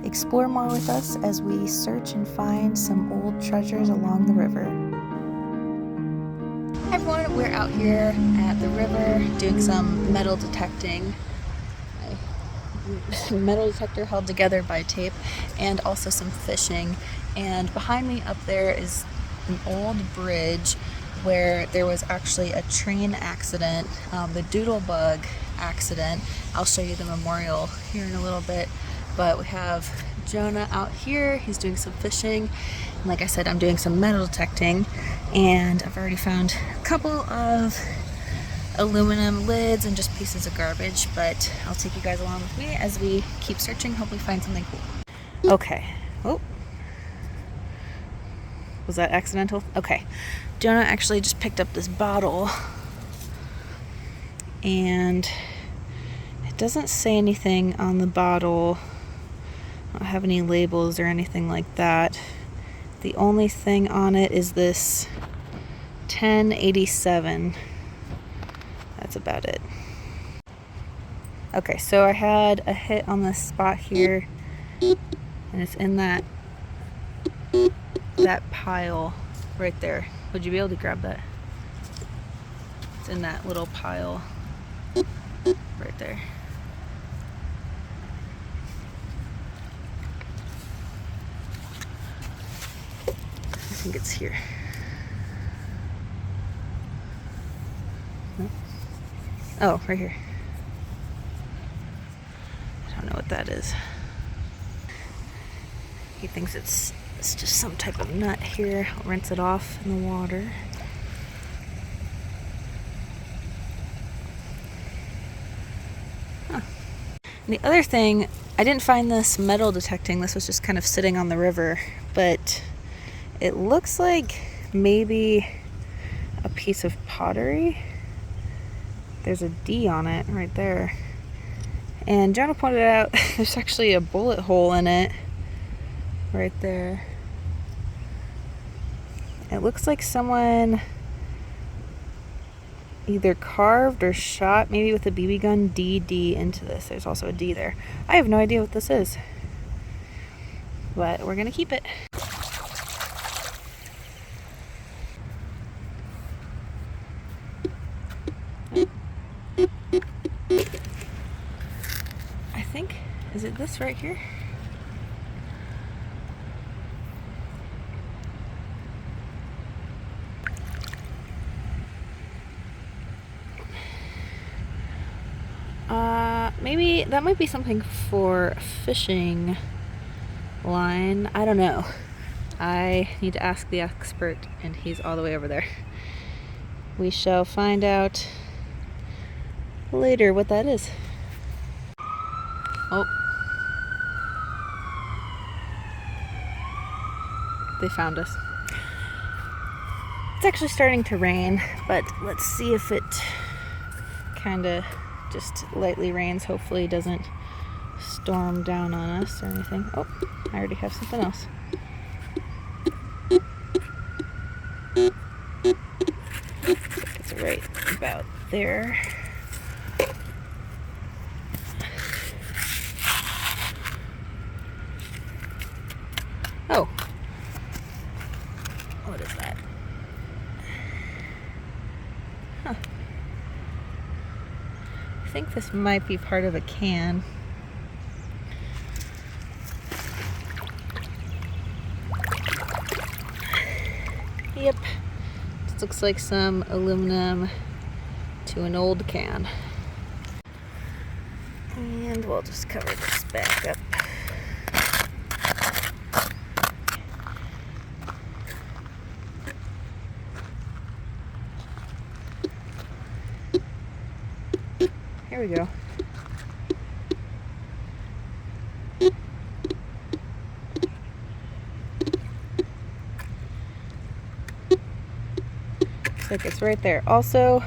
Explore more with us as we search and find some old treasures along the river. Hi everyone, we're out here at the river doing some metal detecting. Metal detector held together by tape, and also some fishing. And behind me up there is an old bridge where there was actually a train accident, the Doodlebug accident. I'll show you the memorial here in a little bit, but we have Jonah out here. He's doing some fishing, and like I said, I'm doing some metal detecting, and I've already found a couple of aluminum lids and just pieces of garbage, but I'll take you guys along with me as we keep searching, hopefully find something cool. Okay. Oh, was that accidental? Okay. Jonah actually just picked up this bottle, and it doesn't say anything on the bottle. I don't have any labels or anything like that. The only thing on it is this 1087. That's about it. Okay, so I had a hit on this spot here, and it's in that pile right there. Would you be able to grab that? It's in that little pile right there. I think it's here. No? Oh, right here. I don't know what that is. He thinks it's just some type of nut here. I'll rinse it off in the water. Huh. And the other thing, I didn't find this metal detecting. This was just kind of sitting on the river, but it looks like maybe a piece of pottery. There's a D on it right there. And Jonah pointed out there's actually a bullet hole in it right there. It looks like someone either carved or shot, maybe with a BB gun, DD into this. There's also a D there. I have no idea what this is, but we're gonna keep it. I think, is it this right here? Maybe that might be something for fishing line. I don't know. I need to ask the expert, and he's all the way over there. We shall find out later what that is. Oh. They found us. It's actually starting to rain, but let's see if it kind of just lightly rains. Hopefully it doesn't storm down on us or anything. Oh, I already have something else. It's right about there. Oh, what is that? Huh. I think this might be part of a can. Yep, this looks like some aluminum to an old can. And we'll just cover this back up. Here we go. Looks like it's right there. Also,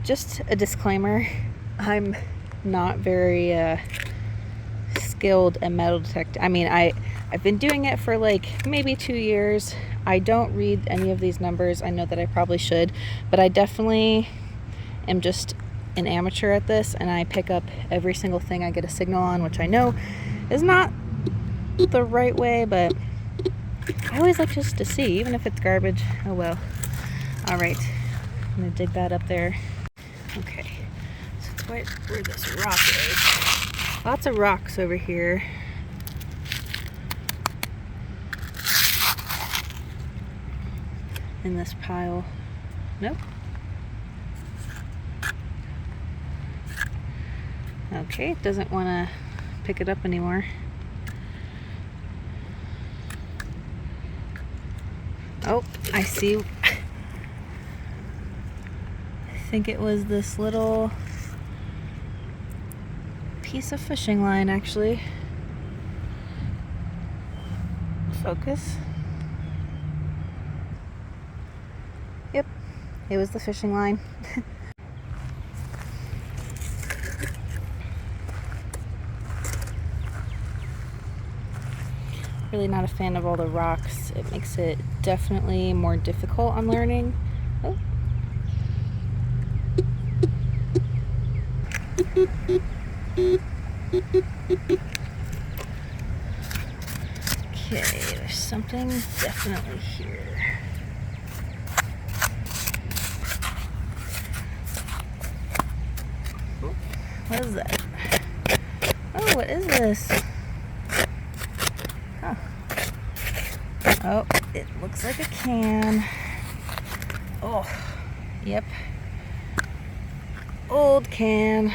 just a disclaimer, I'm not very skilled at metal detecting. I mean, I've been doing it for like maybe 2 years. I don't read any of these numbers. I know that I probably should, but I definitely am just an amateur at this and I pick up every single thing I get a signal on, which I know is not the right way, but I always like just to see, even if it's garbage. Oh well. All right, I'm gonna dig that up there. Okay, so it's right where this rock is. Lots of rocks over here. In this pile. Nope. Okay, it doesn't want to pick it up anymore. Oh, I see. I think it was this little piece of fishing line, actually. Focus. Yep, it was the fishing line. Really not a fan of all the rocks. It makes it definitely more difficult on learning. Oh. Okay, there's something definitely here. What is that? Oh, what is this? Huh. Oh, it looks like a can. Oh, yep. Old can.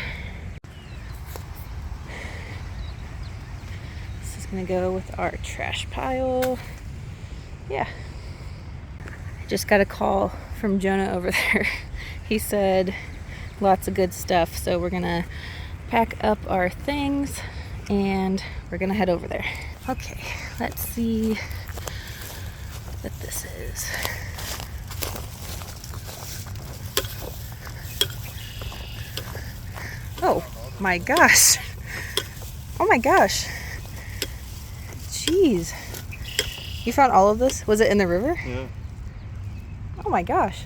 This is gonna go with our trash pile. Yeah. I just got a call from Jonah over there. He said lots of good stuff, so we're gonna pack up our things and we're gonna head over there. Okay, let's see what this is. Oh my gosh. Oh my gosh. Jeez. You found all of this? Was it in the river? Yeah. Oh my gosh.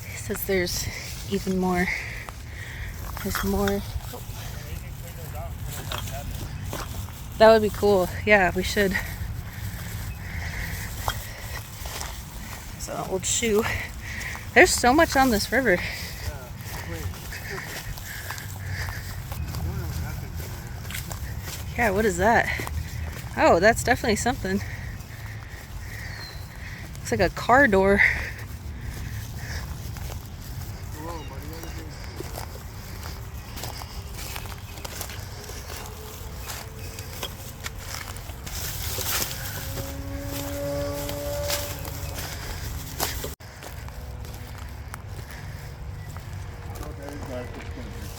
It says there's even more. There's more. Oh. That would be cool. Yeah, we should. It's an old shoe. There's so much on this river. Yeah, what is that? Oh, that's definitely something. Looks like a car door.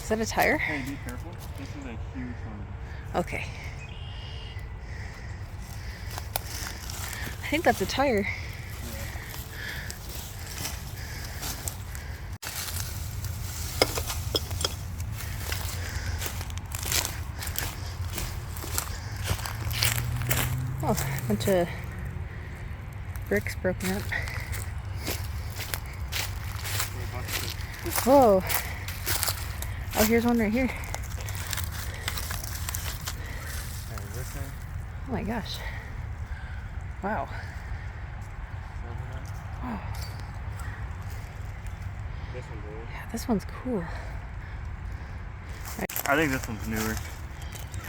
Is that a tire? Hey, be careful. This is a huge one. Okay. I think that's a tire. Oh, a bunch of bricks broken up. Whoa. Oh, here's one right here. Oh my gosh. Wow. Wow. Yeah, this one's cool. I think this one's newer.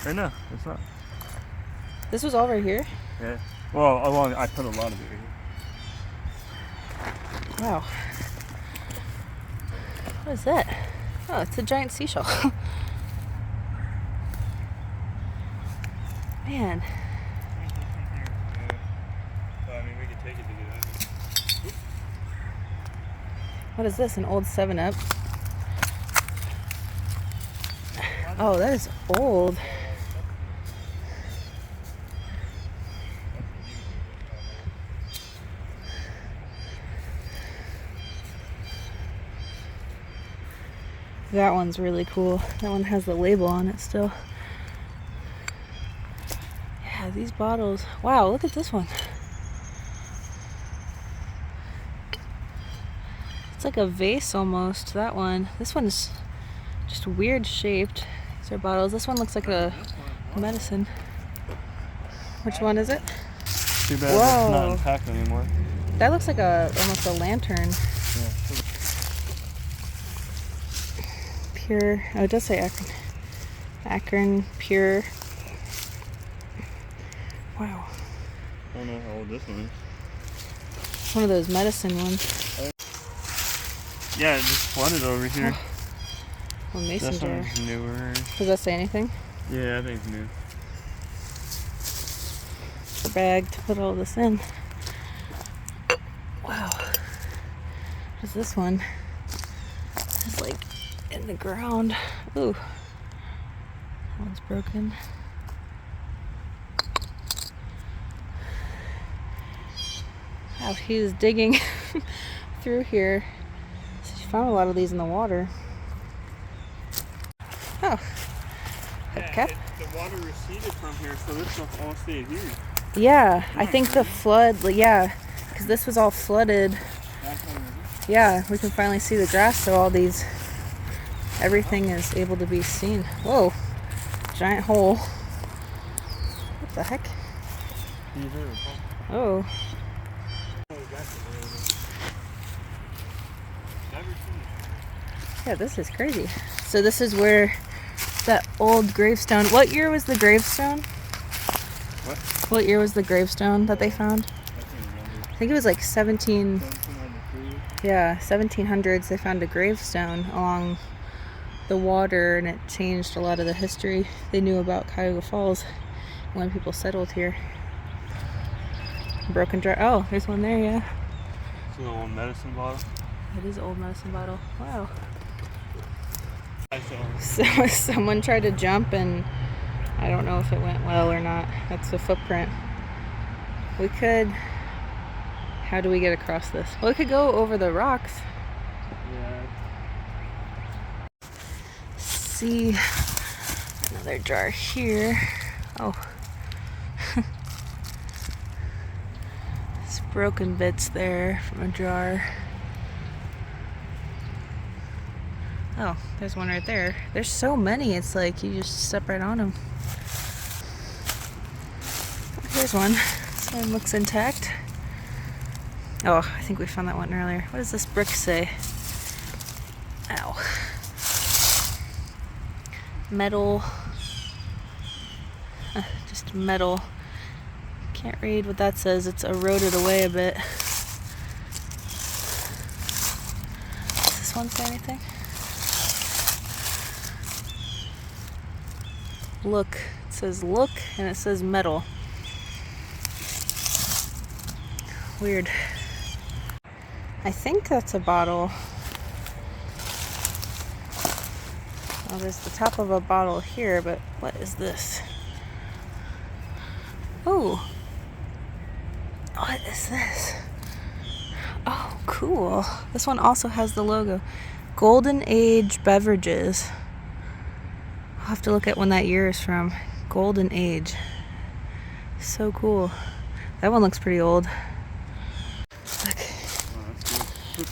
Or no, it's not. This was all right here? Yeah. Well, I put a lot of it here. Wow. What is that? Oh, it's a giant seashell. Man. We could take it to get out. What is this? An old 7-Up? Oh, that is old. That one's really cool. That one has the label on it still. Yeah, these bottles. Wow, look at this one. It's like a vase almost, that one. This one's just weird shaped. These are bottles. This one looks like a medicine. Which one is it? Too bad it's not intact anymore. That looks like almost a lantern. Yeah, sure. Pure. Oh, it does say Akron. Akron Pure. Wow. I don't know how old this one is. It's one of those medicine ones. Yeah, it just flooded over here. Oh, mason This jar. one's newer. Does that say anything? Yeah, I think it's new. The bag to put all this in. Wow. What is this one? It's like in the ground. Ooh. That one's broken. Wow, he's digging through here. So she found a lot of these in the water. Oh. Yeah, the water receded from here, so this stuff all stayed here. Yeah, I think the flood, yeah, because this was all flooded. Yeah, we can finally see the grass, so all these, everything is able to be seen. Whoa, giant hole. What the heck? Oh. Yeah, this is crazy. So this is where that old gravestone, what year was the gravestone? What? What year was the gravestone that they found? I think it was like 1700s. They found a gravestone along the water, and it changed a lot of the history they knew about Cuyahoga Falls when people settled here. Broken jar. Oh, there's one there, yeah. It's an old medicine bottle. It is an old medicine bottle. Wow. I saw. So someone tried to jump, and I don't know if it went well or not. That's the footprint. We could... How do we get across this? Well, we could go over the rocks. Yeah. See another jar here. Oh. It's broken bits there from a jar. Oh, there's one right there. There's so many, it's like you just step right on them. Here's one. This one looks intact. Oh, I think we found that one earlier. What does this brick say? Ow. Metal. Just metal. Can't read what that says. It's eroded away a bit. Does this one say anything? Look. It says look, and it says metal. Weird. I think that's a bottle. Well, there's the top of a bottle here, but what is this? Oh. What is this? Oh, cool. This one also has the logo. Golden Age Beverages. I'll have to look at when that year is from. Golden Age. So cool. That one looks pretty old. Look.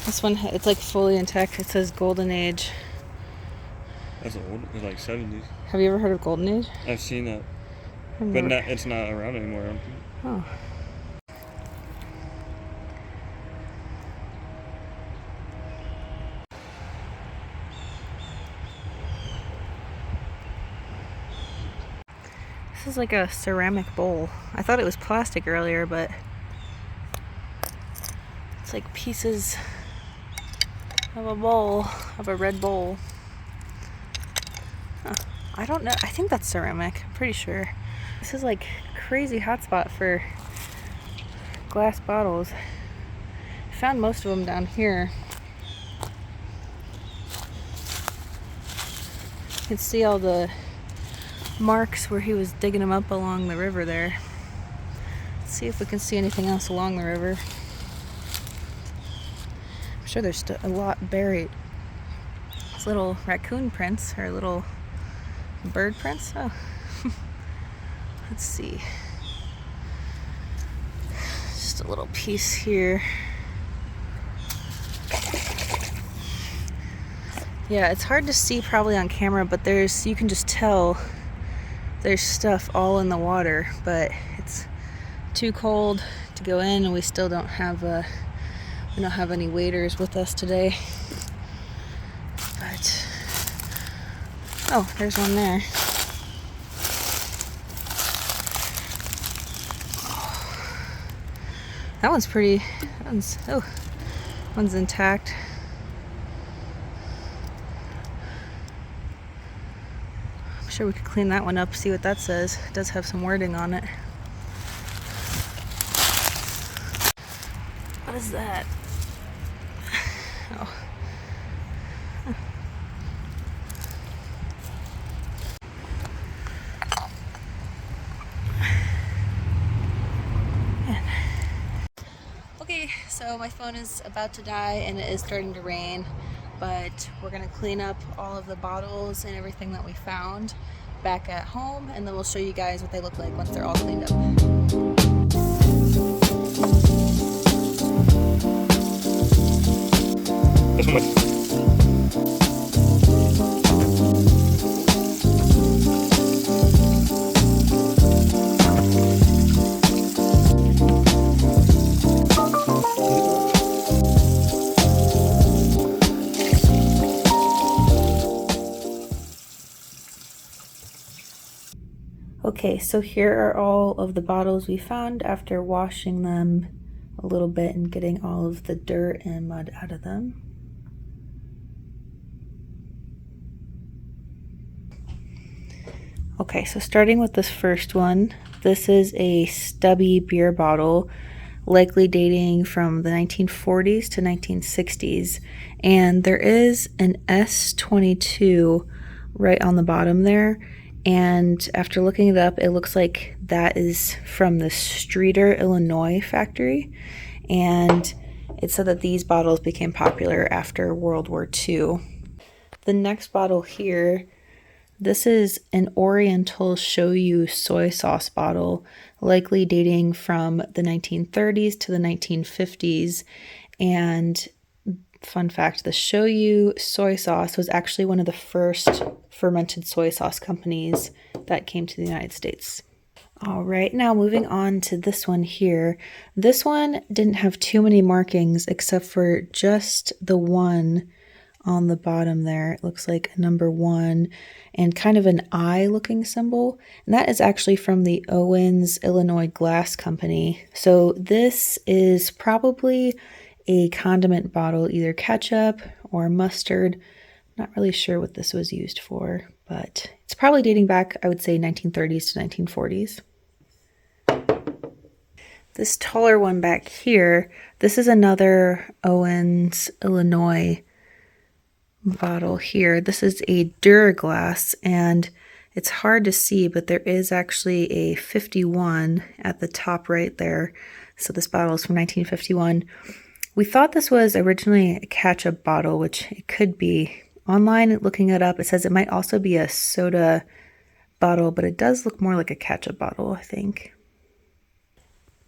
This one, it's like fully intact. It says Golden Age. That's old. It's like 70s. Have you ever heard of Golden Age? I've seen that. But it's not around anymore, I don't think. Oh. This is like a ceramic bowl. I thought it was plastic earlier, but it's like pieces of a bowl, of a red bowl. Huh. I don't know. I think that's ceramic. I'm pretty sure. This is like crazy hotspot for glass bottles. I found most of them down here. You can see all the marks where he was digging them up along the river there. Let's see if we can see anything else along the river. I'm sure there's a lot buried. It's little raccoon prints, or little bird prints. Oh. Let's see. Just a little piece here. Yeah, it's hard to see probably on camera, but you can just tell there's stuff all in the water, but it's too cold to go in, and we still don't have any waders with us today. But oh, there's one there. That one's pretty. One's intact. I'm sure we could clean that one up, see what that says. It does have some wording on it. What is that? Oh. Okay, so my phone is about to die and it is starting to rain, but we're gonna clean up all of the bottles and everything that we found back at home, and then we'll show you guys what they look like once they're all cleaned up. Okay, so here are all of the bottles we found after washing them a little bit and getting all of the dirt and mud out of them. Okay, so starting with this first one, this is a stubby beer bottle, likely dating from the 1940s to 1960s, and there is an S22 right on the bottom there. And after looking it up, it looks like that is from the Streator, Illinois factory. And it said that these bottles became popular after World War II. The next bottle here, this is an Oriental Shoyu soy sauce bottle, likely dating from the 1930s to the 1950s. And fun fact, the Shoyu soy sauce was actually one of the first fermented soy sauce companies that came to the United States. All right, now moving on to this one here. This one didn't have too many markings except for just the one on the bottom there. It looks like a number 1 and kind of an eye looking symbol. And that is actually from the Owens, Illinois Glass Company. So this is probably a condiment bottle, either ketchup or mustard. Not really sure what this was used for, but it's probably dating back, I would say, 1930s to 1940s. This taller one back here, this is another Owens, Illinois bottle here. This is a Duraglass, and it's hard to see, but there is actually a 51 at the top right there. So this bottle is from 1951. We thought this was originally a ketchup bottle, which it could be. Online, looking it up, it says it might also be a soda bottle, but it does look more like a ketchup bottle, I think.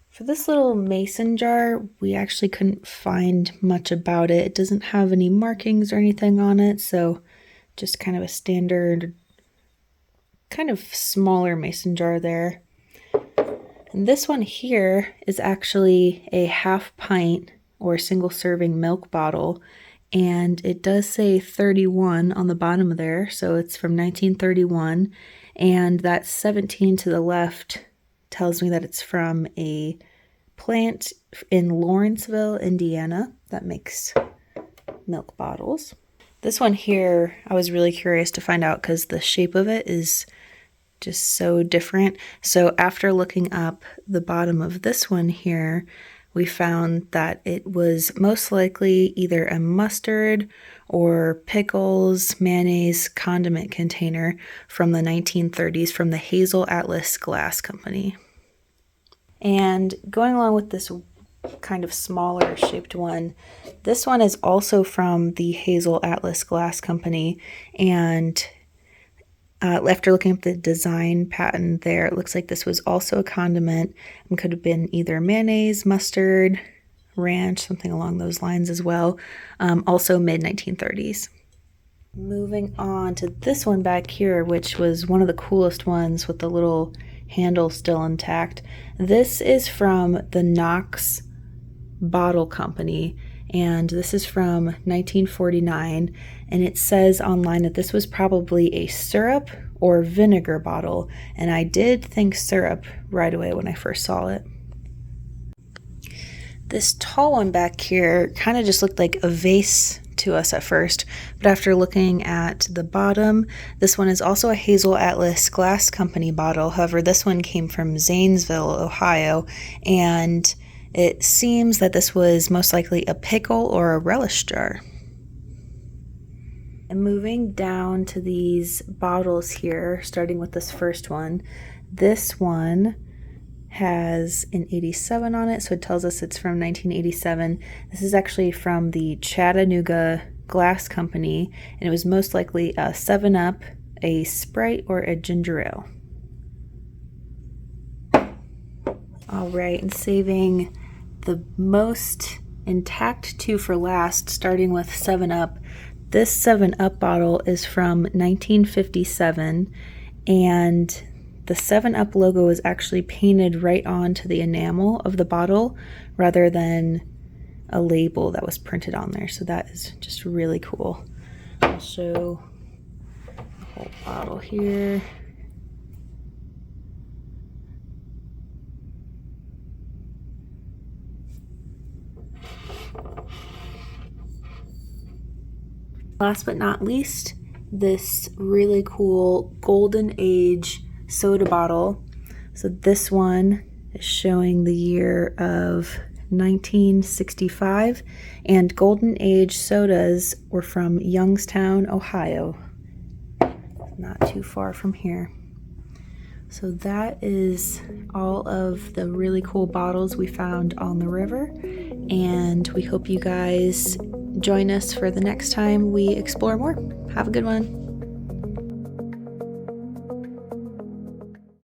For this little mason jar, we actually couldn't find much about it. It doesn't have any markings or anything on it, so just kind of a standard, kind of smaller mason jar there. And this one here is actually a half pint or single serving milk bottle, and it does say 31 on the bottom of there, so it's from 1931, and that 17 to the left tells me that it's from a plant in Lawrenceville, Indiana, that makes milk bottles. This one here, I was really curious to find out because the shape of it is just so different. So after looking up the bottom of this one here, we found that it was most likely either a mustard or pickles, mayonnaise, condiment container from the 1930s from the Hazel Atlas Glass Company. And going along with this kind of smaller shaped one, this one is also from the Hazel Atlas Glass Company, and After looking up the design patent there, it looks like this was also a condiment and could have been either mayonnaise, mustard, ranch, something along those lines as well. Also mid-1930s. Moving on to this one back here, which was one of the coolest ones with the little handle still intact. This is from the Knox Bottle Company, and this is from 1949, and it says online that this was probably a syrup or vinegar bottle, and I did think syrup right away when I first saw it. This tall one back here kind of just looked like a vase to us at first, but after looking at the bottom, this one is also a Hazel Atlas Glass Company bottle. However, this one came from Zanesville, Ohio, and it seems that this was most likely a pickle or a relish jar. And moving down to these bottles here, starting with this first one, this one has an 87 on it, so it tells us it's from 1987. This is actually from the Chattanooga Glass Company, and it was most likely a 7-Up, a Sprite, or a ginger ale. All right, and saving the most intact two for last, starting with 7-Up. This 7-Up bottle is from 1957, and the 7-Up logo is actually painted right onto the enamel of the bottle rather than a label that was printed on there. So that is just really cool. I'll show the whole bottle here. Last but not least, this really cool Golden Age soda bottle. So this one is showing the year of 1965, and Golden Age sodas were from Youngstown, Ohio. Not too far from here. So that is all of the really cool bottles we found on the river, and we hope you guys join us for the next time we explore more. Have a good one.